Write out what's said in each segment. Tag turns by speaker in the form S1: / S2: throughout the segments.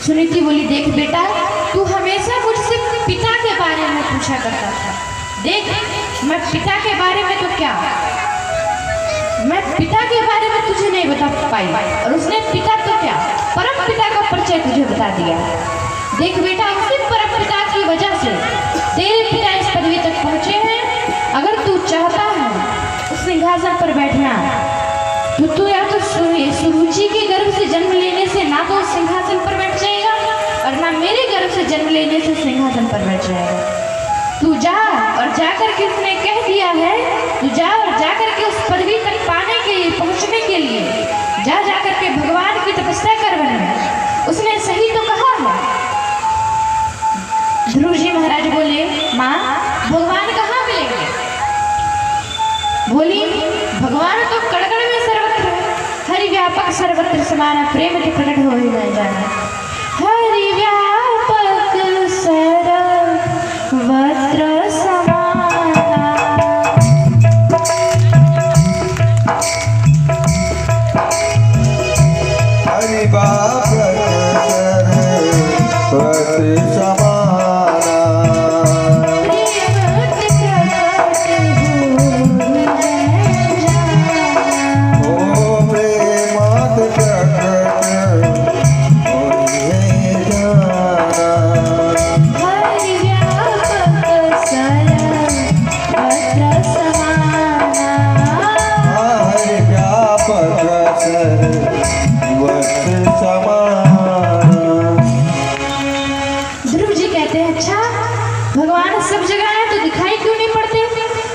S1: सुनीति बोली, देख बेटा, तू हमेशा मुझसे पिता के बारे में पूछा करता था। देख, मैं पिता के बारे में तो क्या, मैं पिता के बारे में तुझे नहीं बता पाई, और उसने पिता तो क्या, परम पिता का परिचय तुझे बता दिया। देख बेटा, उसी परम पिता की वजह से तेरे पिता इस पदवी तक पहुंचे हैं। अगर तू चाहता है उस सिंहासन पर बैठना, तो तू या तो सुरुचि के गर्भ से जन्म लेने से ना तो उस सिंहासन पर बैठ जाएगा, और ना मेरे गर्भ से जन्म लेने से सिंहासन पर बैठ जाएगा। तू जा, और जाकर के उसने कह दिया है, तू जा और जाकर के उस पदवी तक पाने के लिए, पहुंचने के लिए जा जाकर के भगवान की तपस्या कर बने। उसने सही तो कहा है। ध्रुव जी महाराज बोले, माँ भगवान कहाँ मिलेंगे? बोली, भगवान तो कण-कण में सर्वत्र है। हरि व्यापक सर्वत्र समाना, प्रेम के प्रकट हो ही नहीं जाना। हरि व्यापक सर्वत्र समाना,
S2: हरि व्यापक सर्वत्र समाना।
S1: ध्रुव जी कहते हैं, अच्छा भगवान सब जगह है तो दिखाई क्यों नहीं पड़ते?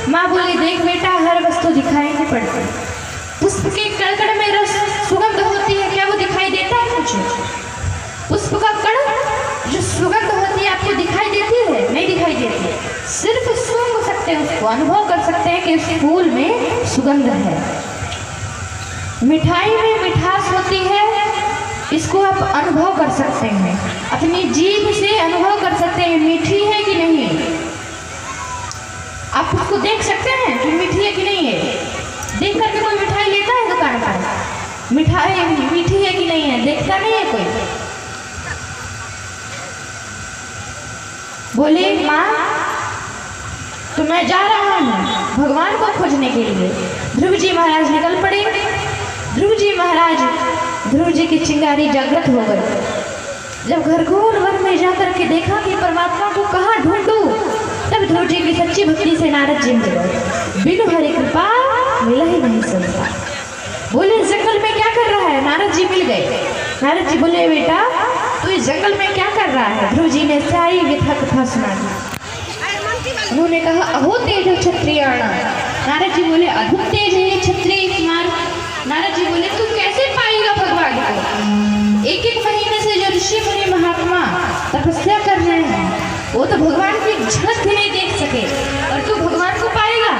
S1: माँ बोली, देख बेटा, हर वस्तु दिखाई नहीं पड़ती। पुष्प के कण-कण में रस सुगंध होती है, क्या वो दिखाई देता है मुझे? पुष्प का कण जो सुगंध होती है आपको दिखाई देती है? नहीं दिखाई देती। सिर्फ सूंघ सकते हैं उसको, अनुभव कर सकते हैं कि उस फूल में सुगंध है। मिठाई में मिठास होती है, इसको आप अनुभव कर सकते हैं, अपनी जीभ से अनुभव कर सकते हैं मीठी है कि नहीं है। आप उसको देख सकते हैं कि मीठी है कि नहीं है। देख करके कोई मिठाई लेता है दुकान पर? मिठाई मीठी है कि नहीं है देखता नहीं है कोई। बोले, माँ तो मैं जा रहा हूँ भगवान को खोजने के लिए। ध्रुव जी महाराज निकल पड़े। ध्रुव जी की चिंगारी जागृत हो गई। जब घरघोर वन में जाकर के देखा कि परमात्मा को कहाँ ढूंढूं, तब ध्रुव जी की सच्ची भक्ति से नारद जी मिल गए। बिनु हरि कृपा मिला ही नहीं संसार। बोले, जंगल में क्या कर रहा है? नारद जी मिल गए। नारद जी बोले, बेटा तू इस जंगल में क्या कर रहा है? ध्रुव जी ने सारी व्यथा कथा सुना दी। उन्होंने कहा, अहो तेज क्षत्रियाणा। नारद जी बोले, अधुम तेज है क्षत्रिय कुमार। नारद जी बोले, तू कैसे पाएगा भगवान को? एक एक महीने से जो ऋषि मुनि महात्मा तपस्या कर रहे हैं, वो तो भगवान की झलक भी नहीं देख सके, और तू भगवान को पाएगा?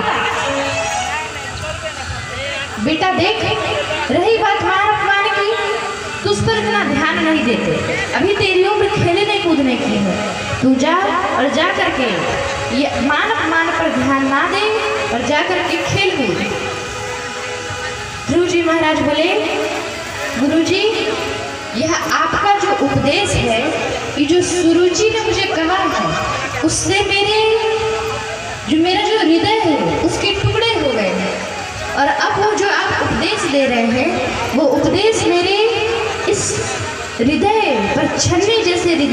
S1: बेटा देख, रही बात मान अपमान की, तू उस पर इतना ध्यान नहीं देते। अभी तेरी उम्र खेलने कूदने की है। तू जा और जा करके ये मान अपमान पर ध्यान ना दे, और जा करके खेल कूद। ध्रुव जी महाराज बोले, गुरुजी, यह आपका जो उपदेश है, ये जो सुरुचि ने मुझे कहा है, उससे मेरा जो हृदय है उसके टुकड़े हो गए हैं। और अब वो जो आप उपदेश दे रहे हैं, वो उपदेश मेरे इस हृदय पर छन्नी जैसे